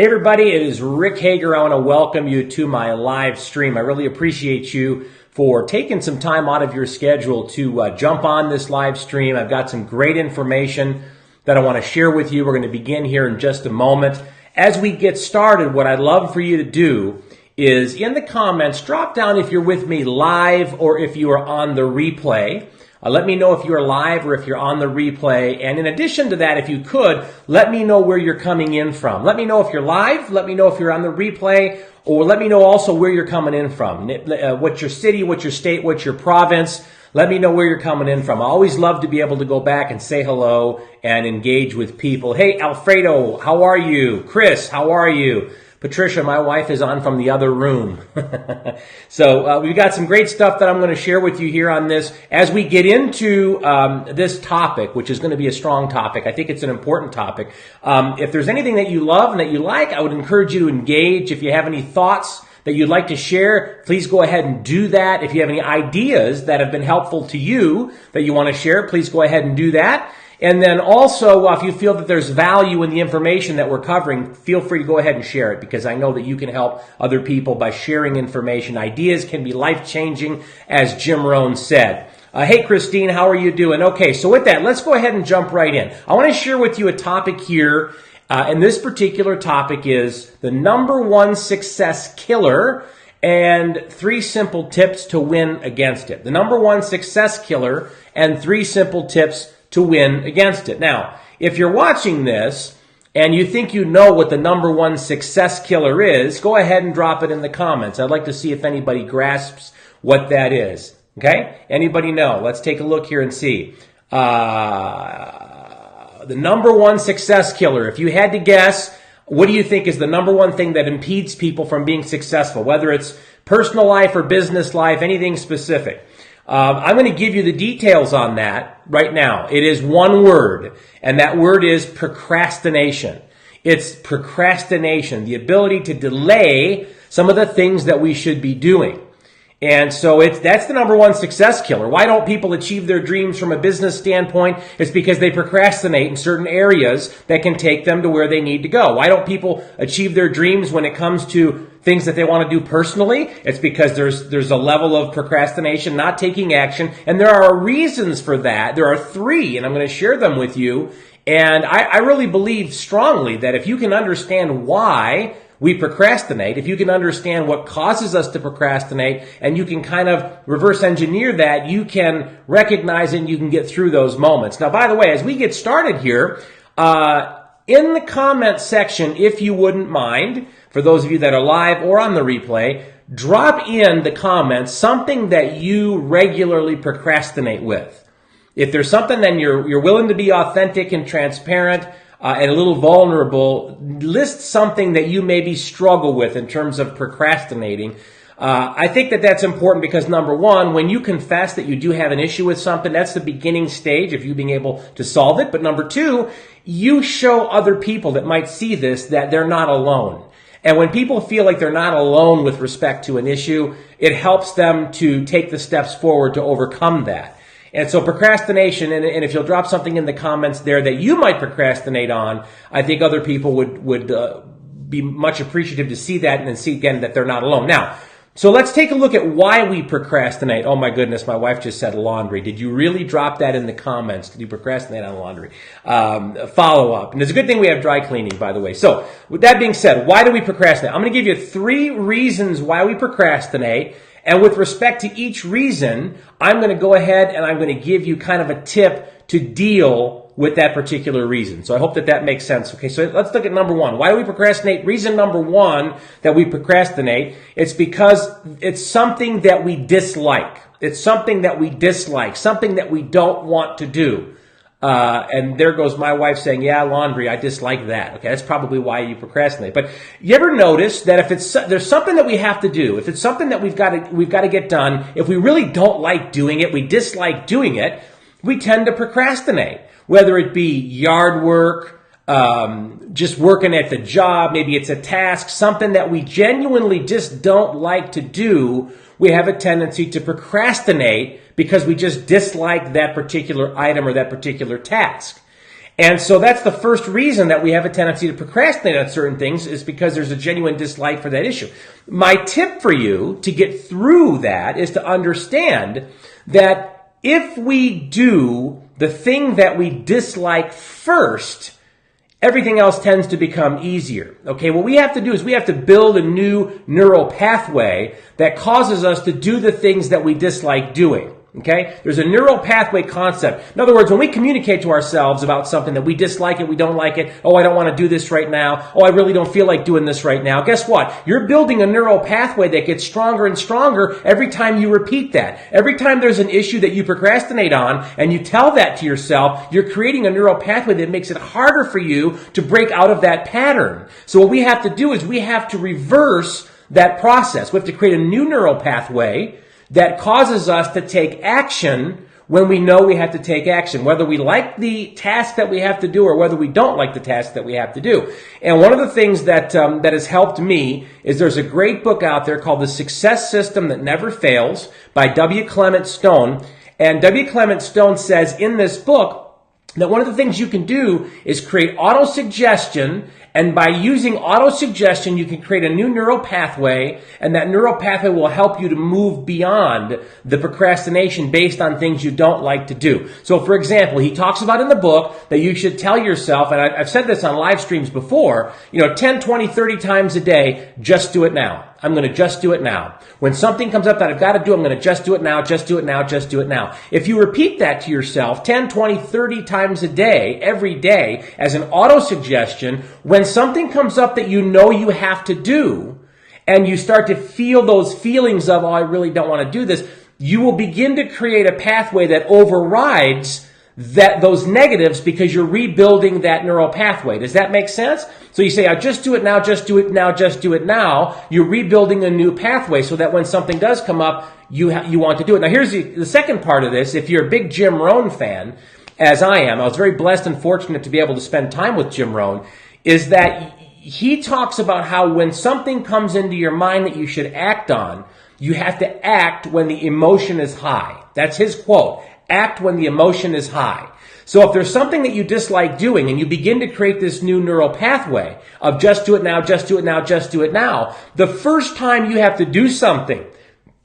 Hey everybody, it is Rick Hagar. I want to welcome you to my live stream. I really appreciate you for taking some time out of your schedule to jump on this live stream. I've got some great information that I want to share with you. We're going to begin here in just a moment. As we get started, what I'd love for you to do is in the comments, drop down if you're with me live or if you are on the replay. Let me know if you're live or if you're on the replay. And in addition to that, if you could, let me know where you're coming in from. Let me know if you're live. Let me know if you're on the replay. Or let me know also where you're coming in from. What's your city, what's your state, what's your province. Let me know where you're coming in from. I always love to be able to go back and say hello and engage with people. Hey, Alfredo, how are you? Chris, how are you? Patricia, my wife, is on from the other room. So we've got some great stuff that I'm going to share with you here on this. As we get into this topic, which is going to be a strong topic, I think it's an important topic. If there's anything that you love and that you like, I would encourage you to engage. If you have any thoughts that you'd like to share, please go ahead and do that. If you have any ideas that have been helpful to you that you want to share, please go ahead and do that. And then also, if you feel that there's value in the information that we're covering, feel free to go ahead and share it, because I know that you can help other people by sharing information. Ideas can be life-changing, as Jim Rohn said. Hey, Christine, how are you doing? Okay, so with that, let's go ahead and jump right in. I want to share with you a topic here, and this particular topic is the number one success killer and 3 simple tips to win against it. The number one success killer and 3 simple tips to win against it. Now, if you're watching this and you think you know what the number one success killer is, go ahead and drop it in the comments. I'd like to see if anybody grasps what that is. Okay? Anybody know? Let's take a look here and see. The number one success killer, if you had to guess, what do you think is the number one thing that impedes people from being successful? Whether it's personal life or business life, anything specific. I'm going to give you the details on that right now. It is one word, and that word is procrastination. It's procrastination, the ability to delay some of the things that we should be doing. And so that's the number one success killer. Why don't people achieve their dreams from a business standpoint? It's because they procrastinate in certain areas that can take them to where they need to go. Why don't people achieve their dreams when it comes to things that they want to do personally? It's because there's a level of procrastination, not taking action. And there are reasons for that. There are 3, and I'm going to share them with you. And I really believe strongly that if you can understand why we procrastinate, if you can understand what causes us to procrastinate, and you can kind of reverse engineer that, you can recognize it and you can get through those moments. Now, by the way, as we get started here, in the comment section, if you wouldn't mind, for those of you that are live or on the replay, drop in the comments something that you regularly procrastinate with. If there's something, then you're willing to be authentic and transparent, and a little vulnerable, list something that you maybe struggle with in terms of procrastinating. I think that that's important because, number one, when you confess that you do have an issue with something, that's the beginning stage of you being able to solve it. But number 2, you show other people that might see this that they're not alone. And when people feel like they're not alone with respect to an issue, it helps them to take the steps forward to overcome that. And so procrastination, and if you'll drop something in the comments there that you might procrastinate on, I think other people would be much appreciative to see that and then see again that they're not alone. Now, so let's take a look at why we procrastinate. Oh my goodness, my wife just said laundry. Did you really drop that in the comments? Did you procrastinate on laundry? Follow up. And it's a good thing we have dry cleaning, by the way. So with that being said, why do we procrastinate? I'm going to give you 3 reasons why we procrastinate. And with respect to each reason, I'm going to go ahead and I'm going to give you kind of a tip to deal with that particular reason. So I hope that makes sense. Okay, so let's look at number 1. Why do we procrastinate? Reason number 1 that we procrastinate, it's because it's something that we dislike. It's something that we dislike, something that we don't want to do. And there goes my wife saying, yeah, laundry, I dislike that. Okay, that's probably why you procrastinate. But you ever notice that if there's something that we have to do, if it's something that we've got to get done, if we really don't like doing it, we dislike doing it, we tend to procrastinate. Whether it be yard work, just working at the job, maybe it's a task, something that we genuinely just don't like to do, we have a tendency to procrastinate because we just dislike that particular item or that particular task. And so that's the first reason that we have a tendency to procrastinate on certain things, is because there's a genuine dislike for that issue. My tip for you to get through that is to understand that if we do the thing that we dislike first, everything else tends to become easier. Okay, what we have to do is we have to build a new neural pathway that causes us to do the things that we dislike doing. Okay? There's a neural pathway concept. In other words, when we communicate to ourselves about something that we dislike it, we don't like it, oh, I don't want to do this right now, oh, I really don't feel like doing this right now, guess what? You're building a neural pathway that gets stronger and stronger every time you repeat that. Every time there's an issue that you procrastinate on and you tell that to yourself, you're creating a neural pathway that makes it harder for you to break out of that pattern. So what we have to do is we have to reverse that process. We have to create a new neural pathway that causes us to take action when we know we have to take action, whether we like the task that we have to do or whether we don't like the task that we have to do. And one of the things that has helped me is there's a great book out there called The Success System That Never Fails by W. Clement Stone. And W. Clement Stone says in this book that one of the things you can do is create autosuggestion. And by using autosuggestion, you can create a new neural pathway, and that neural pathway will help you to move beyond the procrastination based on things you don't like to do. So, for example, he talks about in the book that you should tell yourself, and I've said this on live streams before, 10, 20, 30 times a day, just do it now. I'm going to just do it now. When something comes up that I've got to do, I'm going to just do it now, just do it now, just do it now. If you repeat that to yourself 10, 20, 30 times a day, every day, as an autosuggestion, when something comes up that you know you have to do, and you start to feel those feelings of, oh, I really don't want to do this, you will begin to create a pathway that overrides those negatives because you're rebuilding that neural pathway. Does that make sense? So you say, I just do it now, just do it now, just do it now. You're rebuilding a new pathway so that when something does come up, you want to do it. Now here's the second part of this. If you're a big Jim Rohn fan, as I am, I was very blessed and fortunate to be able to spend time with Jim Rohn, is that he talks about how when something comes into your mind that you should act on, you have to act when the emotion is high. That's his quote. Act when the emotion is high. So if there's something that you dislike doing and you begin to create this new neural pathway of just do it now, just do it now, just do it now, the first time you have to do something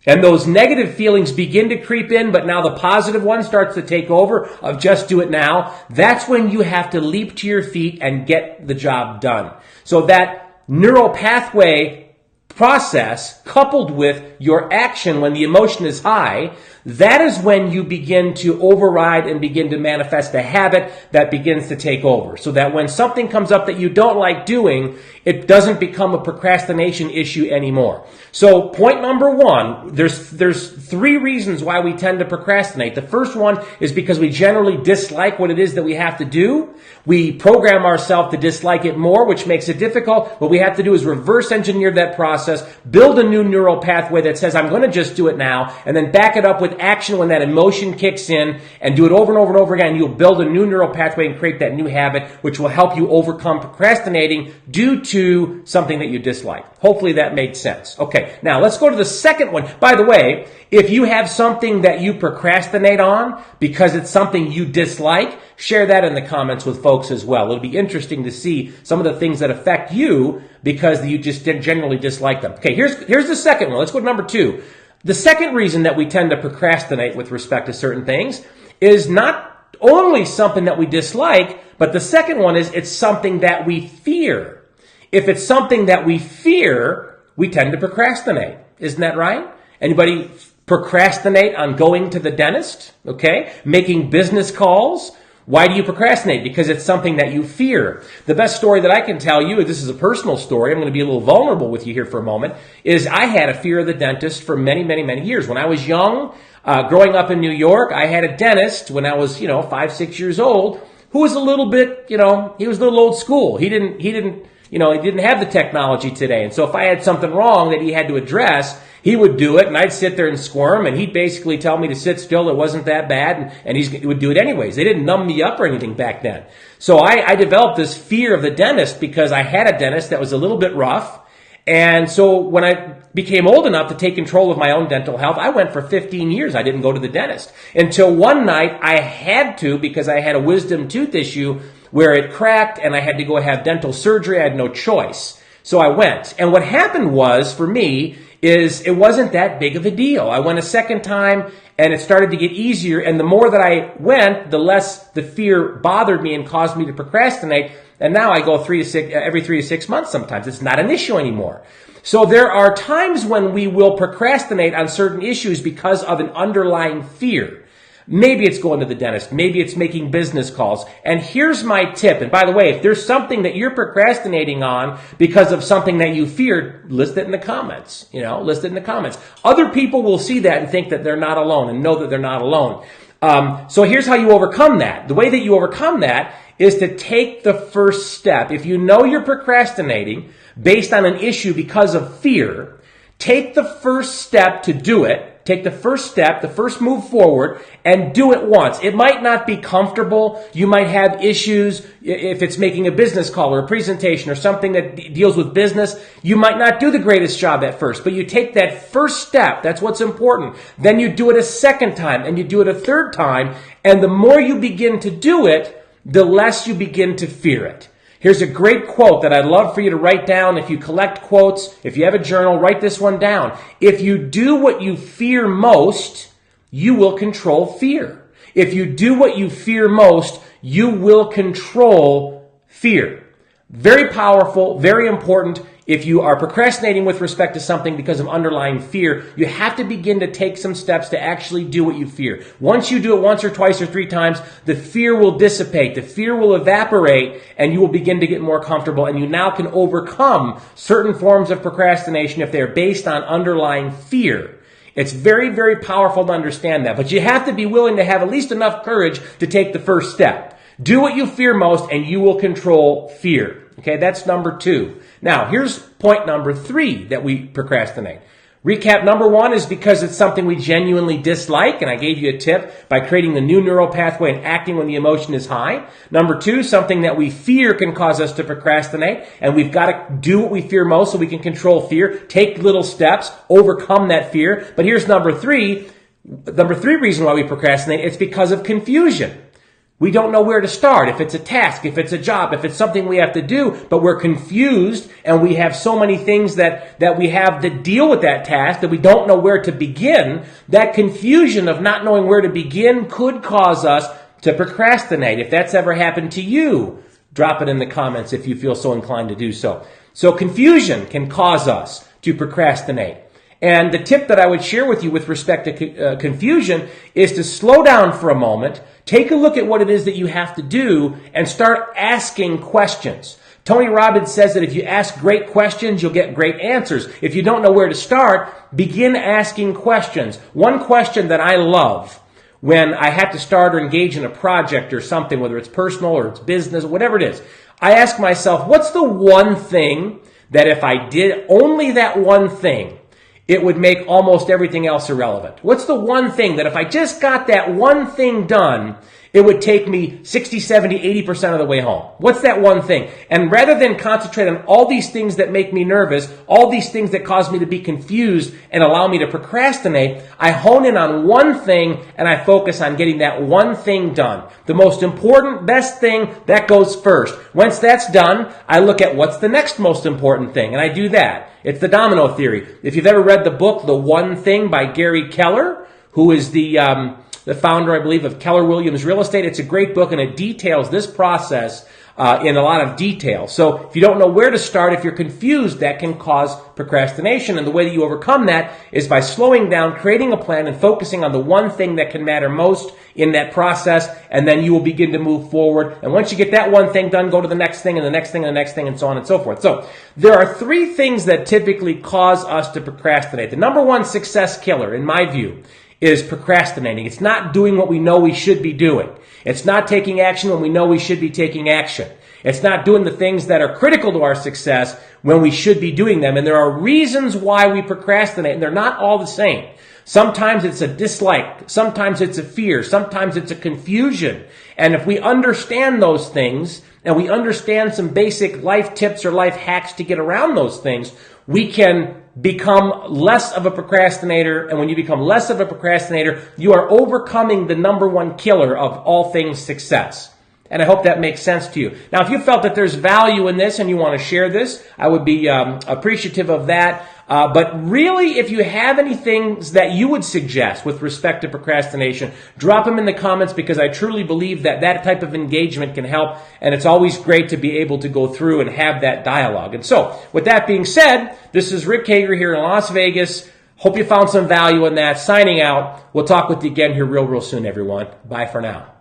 and those negative feelings begin to creep in, but now the positive one starts to take over of just do it now, that's when you have to leap to your feet and get the job done. So that neural pathway process coupled with your action when the emotion is high, that is when you begin to override and begin to manifest a habit that begins to take over. So that when something comes up that you don't like doing, it doesn't become a procrastination issue anymore. So point number one, there's three reasons why we tend to procrastinate. The first one is because we generally dislike what it is that we have to do. We program ourselves to dislike it more, which makes it difficult. What we have to do is reverse engineer that process, build a new neural pathway that says, I'm going to just do it now, and then back it up with action when that emotion kicks in, and do it over and over and over again. You'll build a new neural pathway and create that new habit, which will help you overcome procrastinating due to something that you dislike. Hopefully that made sense. Okay, now let's go to the second one. By the way, if you have something that you procrastinate on because it's something you dislike, share that in the comments with folks as well. It'll be interesting to see some of the things that affect you because you just generally dislike them. Okay, here's the second one. Let's go to number two. The second reason that we tend to procrastinate with respect to certain things is not only something that we dislike, but the second one is it's something that we fear. If it's something that we fear, we tend to procrastinate. Isn't that right? Anybody procrastinate on going to the dentist? Okay? Making business calls? Why do you procrastinate? Because it's something that you fear. The best story that I can tell you, this is a personal story, I'm going to be a little vulnerable with you here for a moment, is I had a fear of the dentist for many, many, many years. When I was young, growing up in New York, I had a dentist when I was, 5, 6 years old, who was a little bit, he was a little old school. He didn't have the technology today. And so if I had something wrong that he had to address, he would do it, and I'd sit there and squirm, and he'd basically tell me to sit still, it wasn't that bad, and he would do it anyways. They didn't numb me up or anything back then. So I developed this fear of the dentist because I had a dentist that was a little bit rough, and so when I became old enough to take control of my own dental health, I went for 15 years. I didn't go to the dentist. Until one night, I had to, because I had a wisdom tooth issue, where it cracked and I had to go have dental surgery. I had no choice. So I went. And what happened was, for me, is it wasn't that big of a deal. I went a second time and it started to get easier. And the more that I went, the less the fear bothered me and caused me to procrastinate. And now I go every 3 to 6 months sometimes. It's not an issue anymore. So there are times when we will procrastinate on certain issues because of an underlying fear. Maybe it's going to the dentist. Maybe it's making business calls. And here's my tip. And by the way, if there's something that you're procrastinating on because of something that you feared, list it in the comments. List it in the comments. Other people will see that and think that they're not alone and know that they're not alone. So here's how you overcome that. The way that you overcome that is to take the first step. If you know you're procrastinating based on an issue because of fear, take the first step to do it. Take the first step, the first move forward, and do it once. It might not be comfortable. You might have issues if it's making a business call or a presentation or something that deals with business. You might not do the greatest job at first, but you take that first step. That's what's important. Then you do it a second time, and you do it a third time, and the more you begin to do it, the less you begin to fear it. Here's a great quote that I'd love for you to write down. If you collect quotes, if you have a journal, write this one down. If you do what you fear most, you will control fear. If you do what you fear most, you will control fear. Very powerful, very important. If you are procrastinating with respect to something because of underlying fear, you have to begin to take some steps to actually do what you fear. Once you do it once or twice or 3 times, the fear will dissipate, the fear will evaporate, and you will begin to get more comfortable, and you now can overcome certain forms of procrastination if they're based on underlying fear. It's very, very powerful to understand that, but you have to be willing to have at least enough courage to take the first step. Do what you fear most, and you will control fear. Okay, that's number 2. Now, here's point number 3 that we procrastinate. Recap number 1 is because it's something we genuinely dislike, and I gave you a tip by creating the new neural pathway and acting when the emotion is high. Number 2, something that we fear can cause us to procrastinate, and we've got to do what we fear most so we can control fear, take little steps, overcome that fear. But here's number 3. Number 3 reason why we procrastinate, it's because of confusion. We don't know where to start. If it's a task, if it's a job, if it's something we have to do, but we're confused and we have so many things that we have to deal with that task that we don't know where to begin, that confusion of not knowing where to begin could cause us to procrastinate. If that's ever happened to you, drop it in the comments if you feel so inclined to do so. So confusion can cause us to procrastinate. And the tip that I would share with you with respect to confusion is to slow down for a moment, take a look at what it is that you have to do, and start asking questions. Tony Robbins says that if you ask great questions, you'll get great answers. If you don't know where to start, begin asking questions. One question that I love when I have to start or engage in a project or something, whether it's personal or it's business, whatever it is, I ask myself, what's the one thing that if I did only that one thing, it would make almost everything else irrelevant? What's the one thing that if I just got that one thing done, it would take me 60, 70, 80% of the way home? What's that one thing? And rather than concentrate on all these things that make me nervous, all these things that cause me to be confused and allow me to procrastinate, I hone in on one thing and I focus on getting that one thing done. The most important, best thing, that goes first. Once that's done, I look at what's the next most important thing, and I do that. It's the domino theory. If you've ever read the book, The One Thing by Gary Keller, who is the founder, I believe, of Keller Williams Real Estate, it's a great book and it details this process in a lot of detail. So if you don't know where to start, if you're confused, that can cause procrastination. And the way that you overcome that is by slowing down, creating a plan, and focusing on the one thing that can matter most in that process, and then you will begin to move forward. And once you get that one thing done, go to the next thing and the next thing and the next thing and so on and so forth. So there are 3 things that typically cause us to procrastinate. The number 1 success killer, in my view, is procrastinating. It's not doing what we know we should be doing. It's not taking action when we know we should be taking action. It's not doing the things that are critical to our success when we should be doing them. And there are reasons why we procrastinate, and they're not all the same. Sometimes it's a dislike. Sometimes it's a fear. Sometimes it's a confusion. And if we understand those things, and we understand some basic life tips or life hacks to get around those things, we can become less of a procrastinator. And when you become less of a procrastinator, you are overcoming the number 1 killer of all things success. And I hope that makes sense to you. Now, if you felt that there's value in this and you want to share this, I would be appreciative of that. But really, if you have any things that you would suggest with respect to procrastination, drop them in the comments, because I truly believe that that type of engagement can help. And it's always great to be able to go through and have that dialogue. And so, with that being said, this is Rick Hagar here in Las Vegas. Hope you found some value in that. Signing out. We'll talk with you again here real soon, everyone. Bye for now.